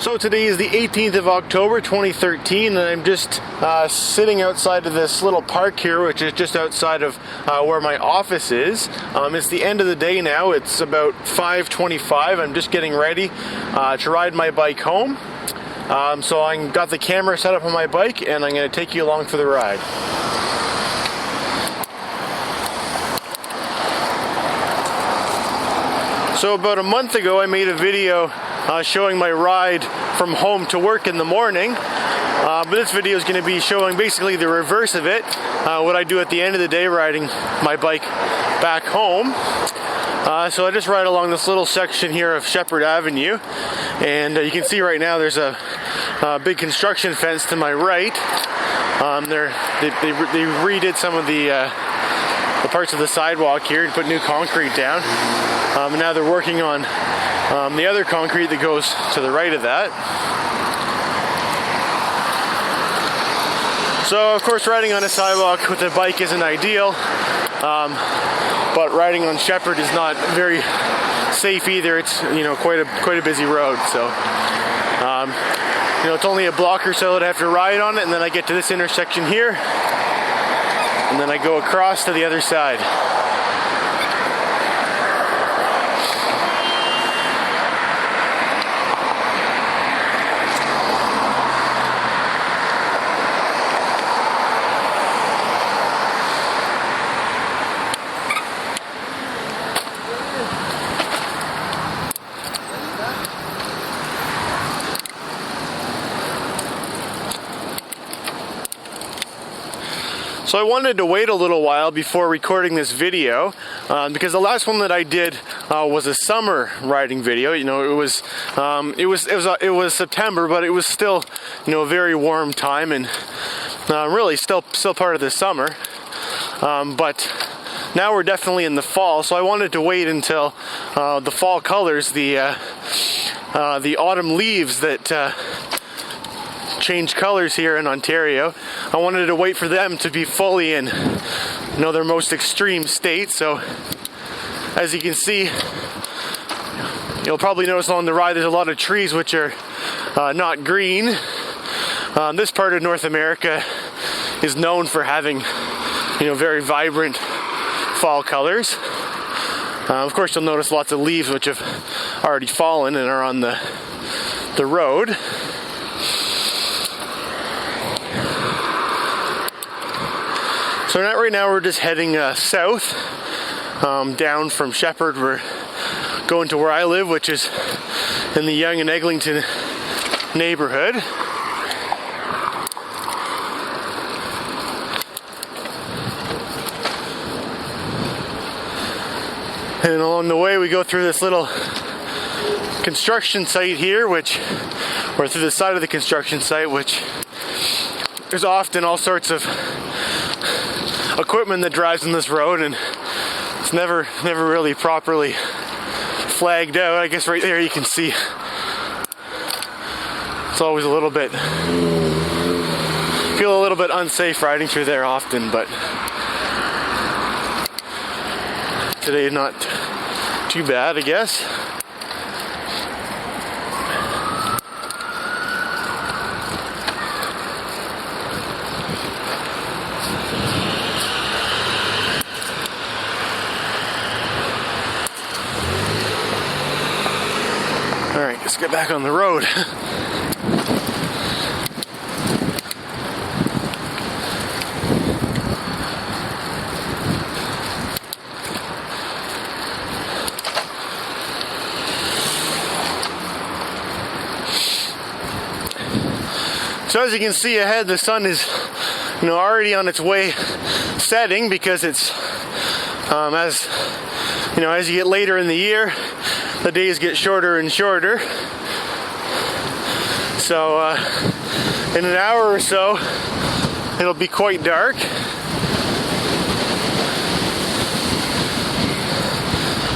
So today is the 18th of October 2013 and I'm just sitting outside of this little park here, which is just outside of where my office is. It's the end of the day now. It's about 5:25. I'm just getting ready to ride my bike home. So I got the camera set up on my bike and I'm going to take you along for the ride. So about a month ago I made a video showing my ride from home to work in the morning, but this video is going to be showing basically the reverse of it, what I do at the end of the day riding my bike back home. So I just ride along this little section here of Sheppard Avenue, and you can see right now there's a big construction fence to my right. They redid some of the parts of the sidewalk here and put new concrete down. And now they're working on the other concrete that goes to the right of that. So of course riding on a sidewalk with a bike isn't ideal, but riding on Sheppard is not very safe either. It's quite a busy road. So it's only a block or so that I have to ride on it, and then I get to this intersection here, and then I go across to the other side. So I wanted to wait a little while before recording this video because the last one that I did was a summer riding video. It was September, but it was still a very warm time and really still part of the summer. But now we're definitely in the fall, so I wanted to wait until the fall colors, the autumn leaves that change colors here in Ontario. I wanted to wait for them to be fully in their most extreme state. So as you can see, you'll probably notice along the ride there's a lot of trees which are not green. This part of North America is known for having very vibrant fall colors. Of course you'll notice lots of leaves which have already fallen and are on the road. So right now we're just heading south, down from Sheppard. We're going to where I live, which is in the Yonge and Eglinton neighborhood. And along the way we go through this little construction site here, or through the side of the construction site, which there's often all sorts of equipment that drives on this road, and it's never really properly flagged out. I guess right there you can see it's always feel a little bit unsafe riding through there often, but today not too bad, I guess. Alright, let's get back on the road. So as you can see ahead, the sun is already on its way setting, because it's as you get later in the year, the days get shorter and shorter. So in an hour or so it'll be quite dark.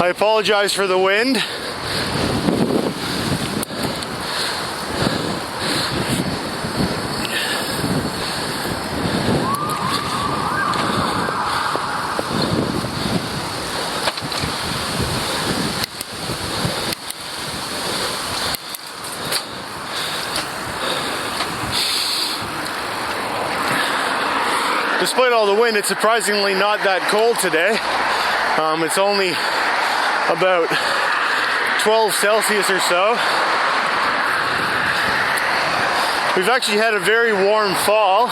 I apologize for the wind. despite all the wind, it's surprisingly not that cold today. It's only about 12 Celsius or so. We've actually had a very warm fall.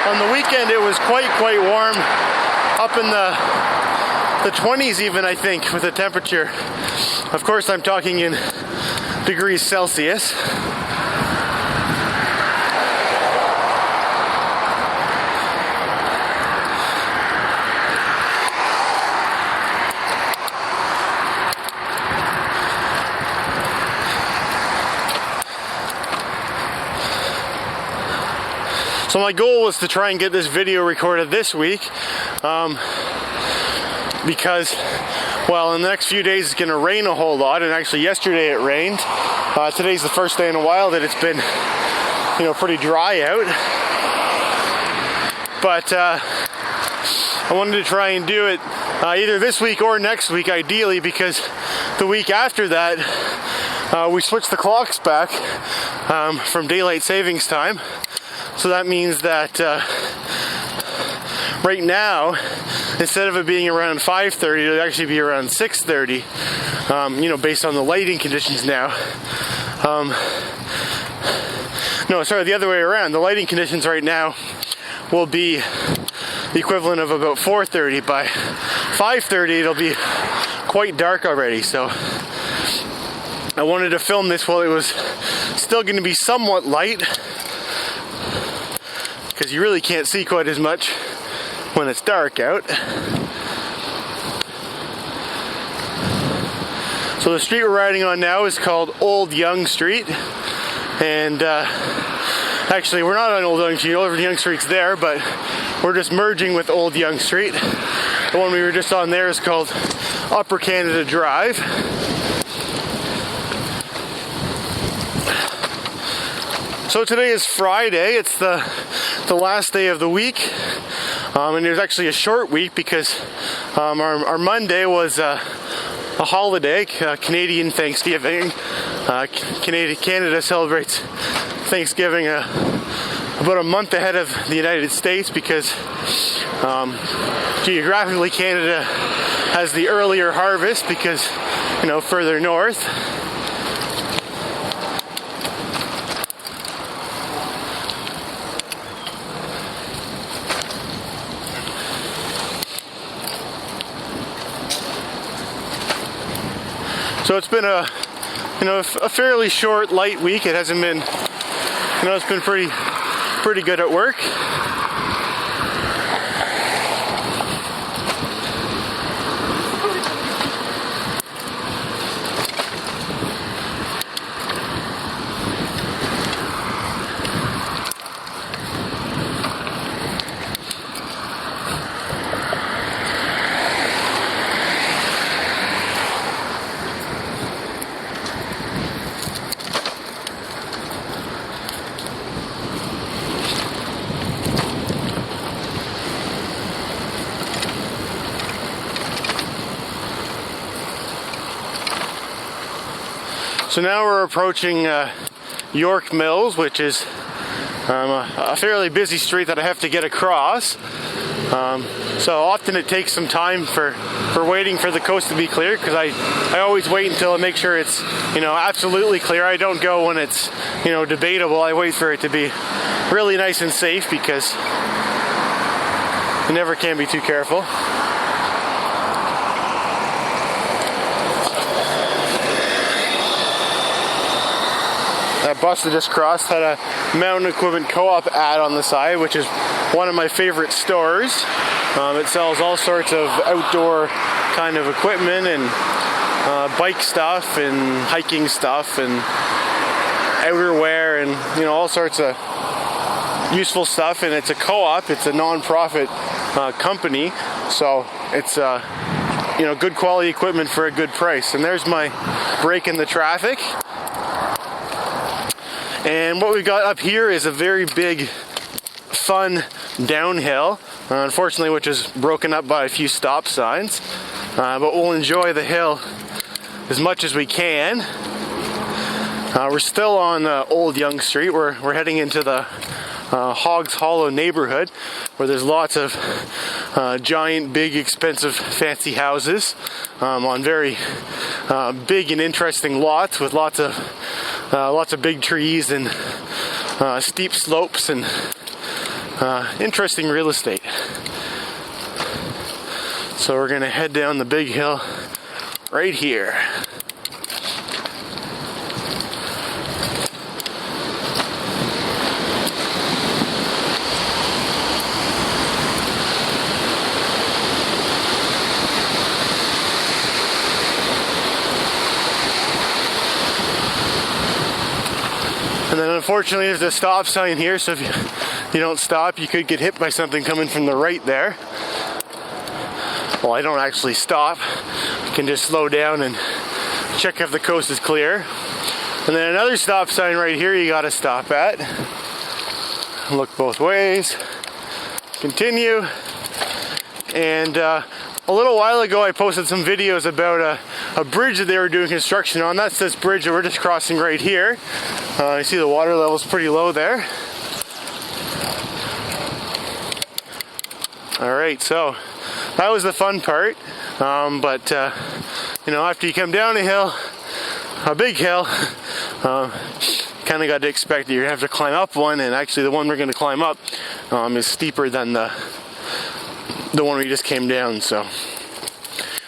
On the weekend it was quite warm, up in the 20s even, I think, with the temperature. Of course I'm talking in degrees Celsius. So my goal was to try and get this video recorded this week, because, well, in the next few days it's going to rain a whole lot, and actually yesterday it rained. Today's the first day in a while that it's been, pretty dry out. But I wanted to try and do it either this week or next week, ideally, because the week after that we switched the clocks back from daylight savings time. So that means that right now, instead of it being around 5:30, it'll actually be around 6:30, based on the lighting conditions now. No, sorry, the other way around. The lighting conditions right now will be the equivalent of about 4:30. By 5:30, it'll be quite dark already. So I wanted to film this while it was still going to be somewhat light, because you really can't see quite as much when it's dark out. So the street we're riding on now is called Old Yonge Street, and actually we're not on Old Yonge Street. Old Yonge Street's there, but we're just merging with Old Yonge Street. The one we were just on there is called Upper Canada Drive. So today is Friday. It's the last day of the week, and it was actually a short week because our Monday was a holiday, Canadian Thanksgiving. Canada celebrates Thanksgiving about a month ahead of the United States because geographically Canada has the earlier harvest because, further north. So it's been a fairly short, light week. It hasn't been, it's been pretty good at work. So now we're approaching York Mills, which is a fairly busy street that I have to get across. So often it takes some time for waiting for the coast to be clear, because I always wait until I make sure it's absolutely clear. I don't go when it's debatable. I wait for it to be really nice and safe, because you never can be too careful. That bus that just crossed had a Mountain Equipment Co-op ad on the side, which is one of my favorite stores. It sells all sorts of outdoor kind of equipment and bike stuff and hiking stuff and outerwear and all sorts of useful stuff. And it's a co-op. It's a non-profit company, so it's good quality equipment for a good price. And there's my break in the traffic. And what we've got up here is a very big, fun downhill, unfortunately, which is broken up by a few stop signs. But we'll enjoy the hill as much as we can. We're still on Old Yonge Street. We're heading into the Hogs Hollow neighborhood, where there's lots of giant, big, expensive, fancy houses on very big and interesting lots with lots of big trees and steep slopes and interesting real estate. So we're gonna head down the big hill right here. And then unfortunately there's a stop sign here, so if you don't stop, you could get hit by something coming from the right there. Well, I don't actually stop. You can just slow down and check if the coast is clear. And then another stop sign right here you gotta stop at. Look both ways. Continue. And a little while ago I posted some videos about a bridge that they were doing construction on. That's this bridge that we're just crossing right here. You see the water level's pretty low there. Alright, so that was the fun part. But you know, after you come down a hill, a big hill, kind of got to expect that you're going to have to climb up one, and actually the one we're going to climb up is steeper than the one we just came down. So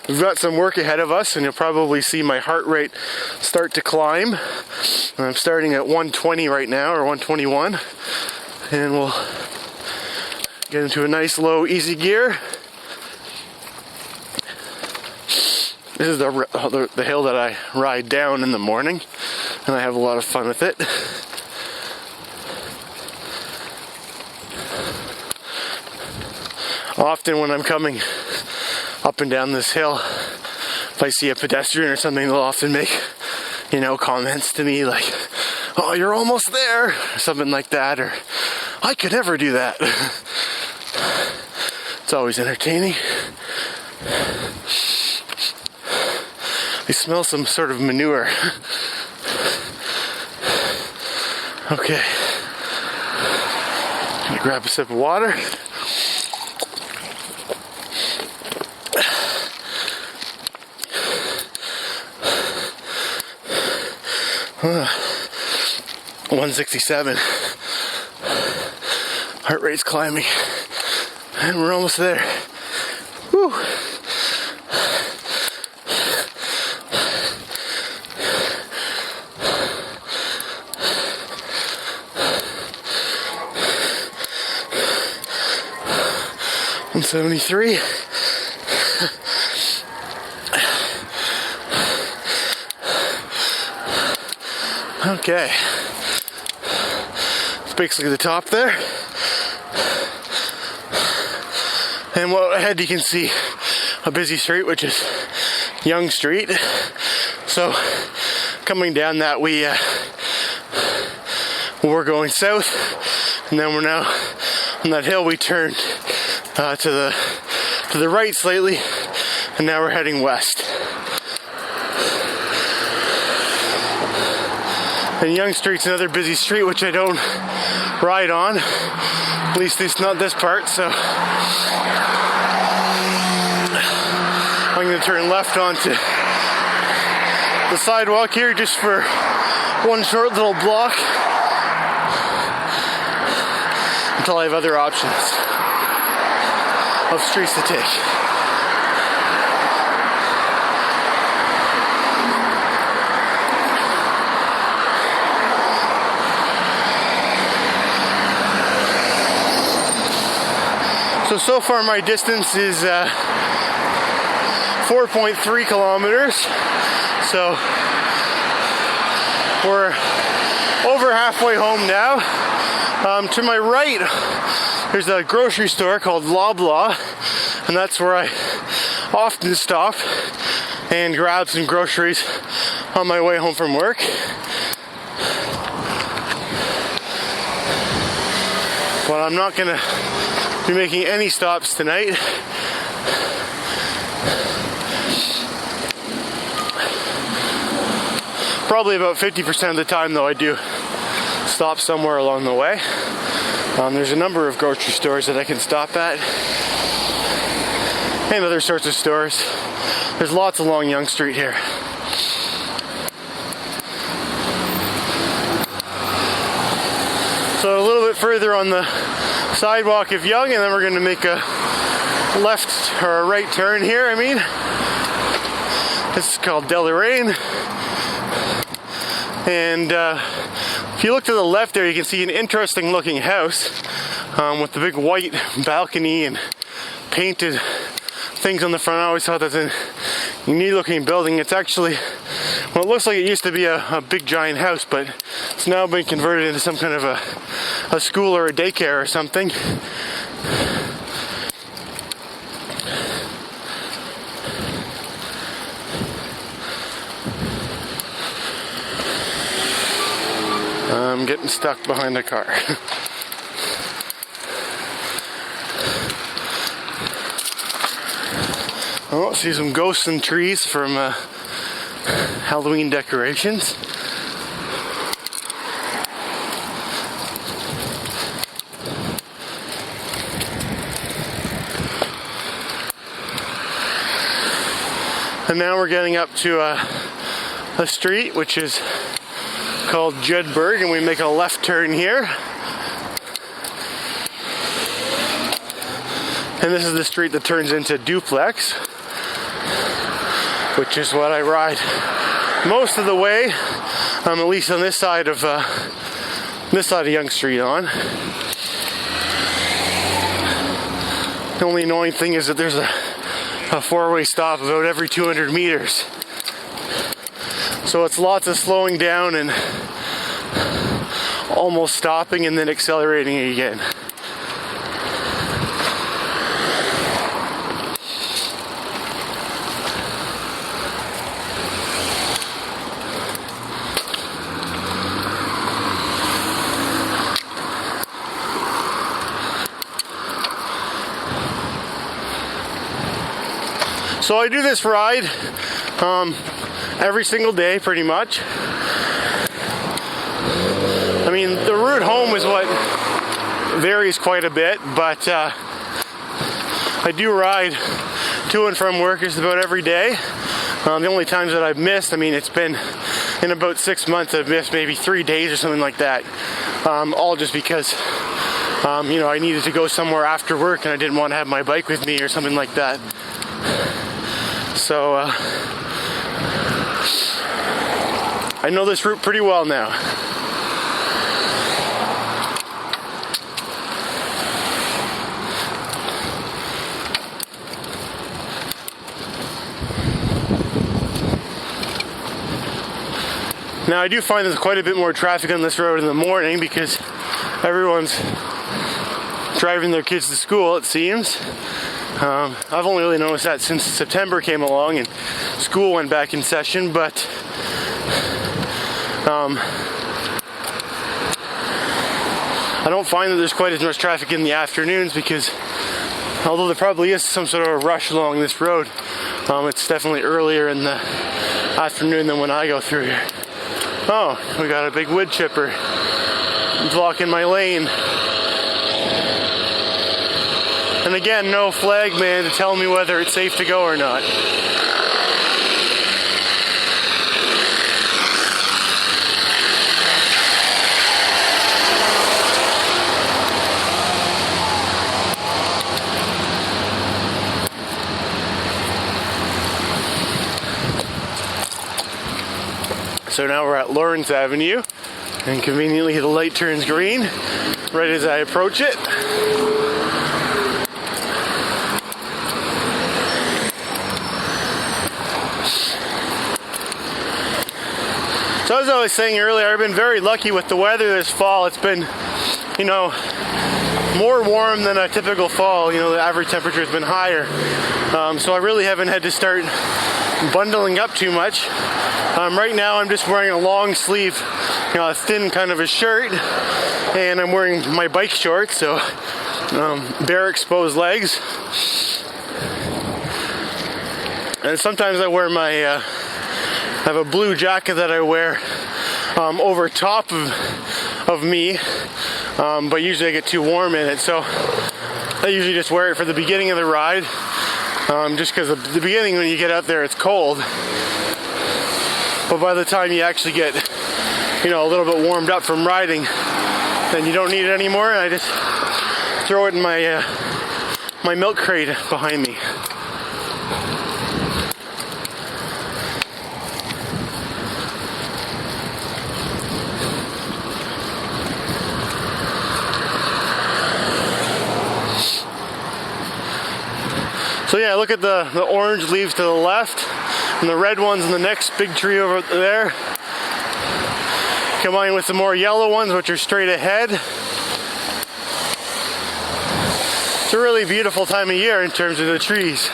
we've got some work ahead of us, and you'll probably see my heart rate start to climb. I'm starting at 120 right now, or 121, and we'll get into a nice low easy gear. This is the hill that I ride down in the morning, and I have a lot of fun with it. Often when I'm coming up and down this hill, if I see a pedestrian or something, they'll often make, you know, comments to me like, "Oh, you're almost there," or something like that, or "I could never do that." It's always entertaining. I smell some sort of manure. Okay. Gonna grab a sip of water. Huh. 167. Heart rate's climbing. And we're almost there. Woo! I'm 73. Okay. It's basically the top there. And well, ahead you can see a busy street, which is Yonge Street. So coming down that, we're going south, and then we're now on that hill. We turned to the right slightly, and now we're heading west. And Yonge Street's another busy street, which I don't ride on. At least it's not this part, so I'm going to turn left onto the sidewalk here just for one short little block until I have other options of streets to take. So far my distance is 4.3 kilometers. So we're over halfway home now. To my right, there's a grocery store called Loblaw, and that's where I often stop and grab some groceries on my way home from work. But I'm not gonna be making any stops tonight. Probably about 50% of the time though I do stop somewhere along the way. There's a number of grocery stores that I can stop at, and other sorts of stores. There's lots along Yonge Street here. So a little bit further on the sidewalk of Yonge, and then we're going to make a left or a right turn here. This is called Deloraine, and if you look to the left there, you can see an interesting looking house with the big white balcony and painted things on the front. I always thought that's a neat looking building. It's actually, well, it looks like it used to be a big giant house, but it's now been converted into some kind of a school or a daycare or something. I'm getting stuck behind a car. Oh, see some ghosts and trees from Halloween decorations. And now we're getting up to a street which is called Jedburgh, and we make a left turn here. And this is the street that turns into Duplex, which is what I ride most of the way, at least on this side of Yonge Street on. The only annoying thing is that there's a four-way stop about every 200 meters. So it's lots of slowing down and almost stopping and then accelerating again. So I do this ride every single day, pretty much. I mean, the route home is what varies quite a bit, but I do ride to and from work just about every day. The only times that I've missed, I mean, it's been in about 6 months I've missed maybe 3 days or something like that. All just because, I needed to go somewhere after work and I didn't want to have my bike with me or something like that. So, I know this route pretty well now. Now I do find there's quite a bit more traffic on this road in the morning because everyone's driving their kids to school, it seems. I've only really noticed that since September came along and school went back in session, but I don't find that there's quite as much traffic in the afternoons because although there probably is some sort of a rush along this road, it's definitely earlier in the afternoon than when I go through here. Oh, we got a big wood chipper blocking my lane. And again, no flag man to tell me whether it's safe to go or not. So now we're at Lawrence Avenue, and conveniently the light turns green right as I approach it. So as I was saying earlier, I've been very lucky with the weather this fall. It's been, more warm than a typical fall. The average temperature has been higher. So I really haven't had to start bundling up too much. Right now I'm just wearing a long sleeve, a thin kind of a shirt, and I'm wearing my bike shorts, so bare exposed legs. And sometimes I wear my I have a blue jacket that I wear over top of me, but usually I get too warm in it, so I usually just wear it for the beginning of the ride, just because at the beginning when you get out there it's cold, but by the time you actually get, you know, a little bit warmed up from riding, then you don't need it anymore, and I just throw it in my my milk crate behind me. So yeah, look at the orange leaves to the left and the red ones in the next big tree over there, combined with the more yellow ones which are straight ahead. It's a really beautiful time of year in terms of the trees.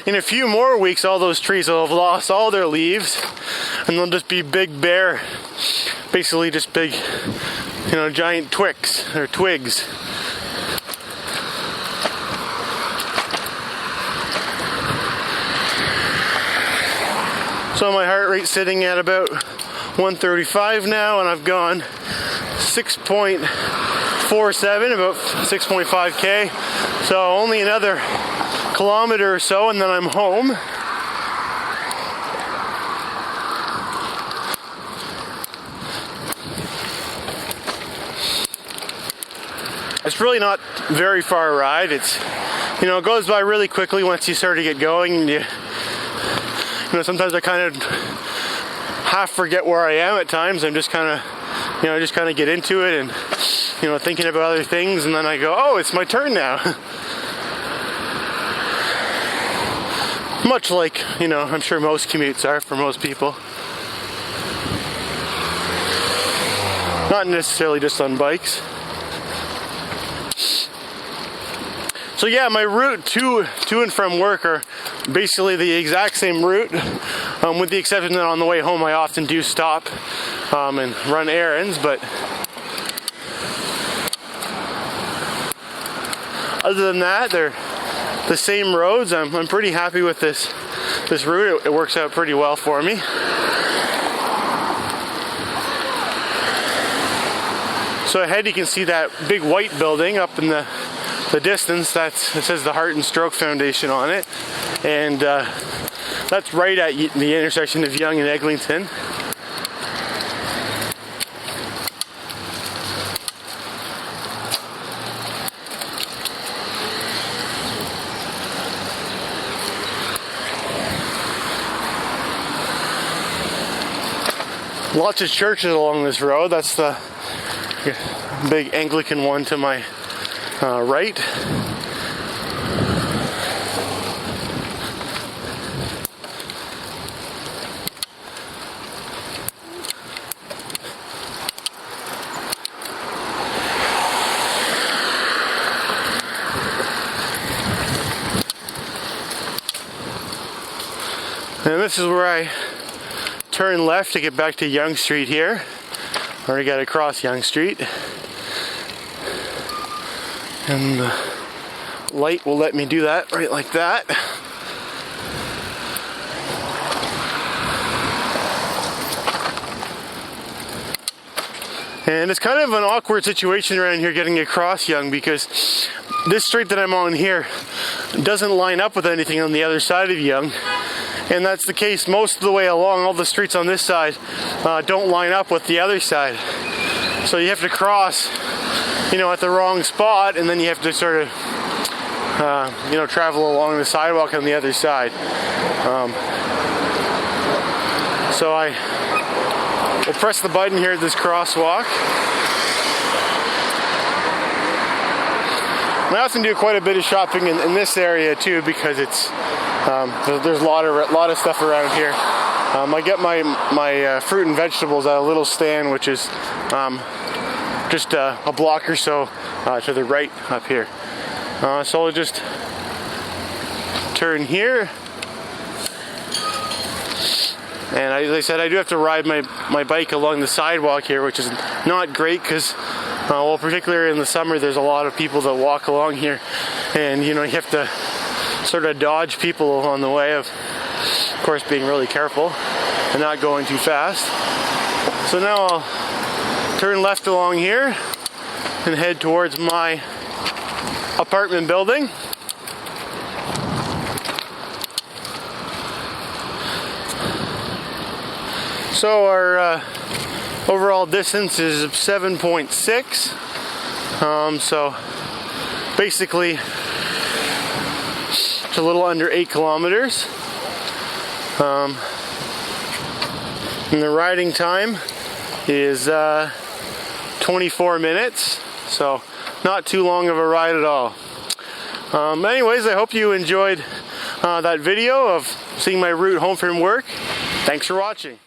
In a few more weeks, all those trees will have lost all their leaves and they'll just be big bare, basically just big, you know, giant twigs or twigs. So my heart rate's sitting at about 135 now, and I've gone 6.47, about 6.5K. So only another kilometer or so and then I'm home. It's really not very far a ride. It's, you know, it goes by really quickly once you start to get going, and you know, sometimes I kind of half forget where I am at times. I'm just kind of, you know, just kind of get into it and, you know, thinking about other things, and then I go, oh, it's my turn now. Much like, you know, I'm sure most commutes are for most people. Not necessarily just on bikes. So yeah, my route to and from work are basically the exact same route, with the exception that on the way home I often do stop and run errands, but other than that, they're the same roads. I'm pretty happy with this route. It works out pretty well for me. So ahead you can see that big white building up in the distance. It says the Heart and Stroke Foundation on it, and that's right at the intersection of Yonge and Eglinton. Lots of churches along this road. That's the big Anglican one to my right. And this is where I turn left to get back to Yonge Street here. Already got to cross Yonge Street. And the light will let me do that right like that. And it's kind of an awkward situation around here getting across Yonge, because this street that I'm on here doesn't line up with anything on the other side of Yonge. And that's the case most of the way along. All the streets on this side don't line up with the other side. So you have to cross, you know, at the wrong spot, and then you have to sort of, you know, travel along the sidewalk on the other side. So I will press the button here at this crosswalk. And I often do quite a bit of shopping in this area too, because it's there's a lot of stuff around here. I get my fruit and vegetables at a little stand, which is just a block or so to the right up here. So I'll just turn here. And as I said, I do have to ride my bike along the sidewalk here, which is not great because, well, particularly in the summer, there's a lot of people that walk along here, and you know, you have to sort of dodge people along the way, of course being really careful and not going too fast. So now I'll turn left along here and head towards my apartment building. So our overall distance is 7.6. So basically it's a little under 8 kilometers. And the riding time is 24 minutes. So not too long of a ride at all. Anyways, I hope you enjoyed that video of seeing my route home from work. Thanks for watching.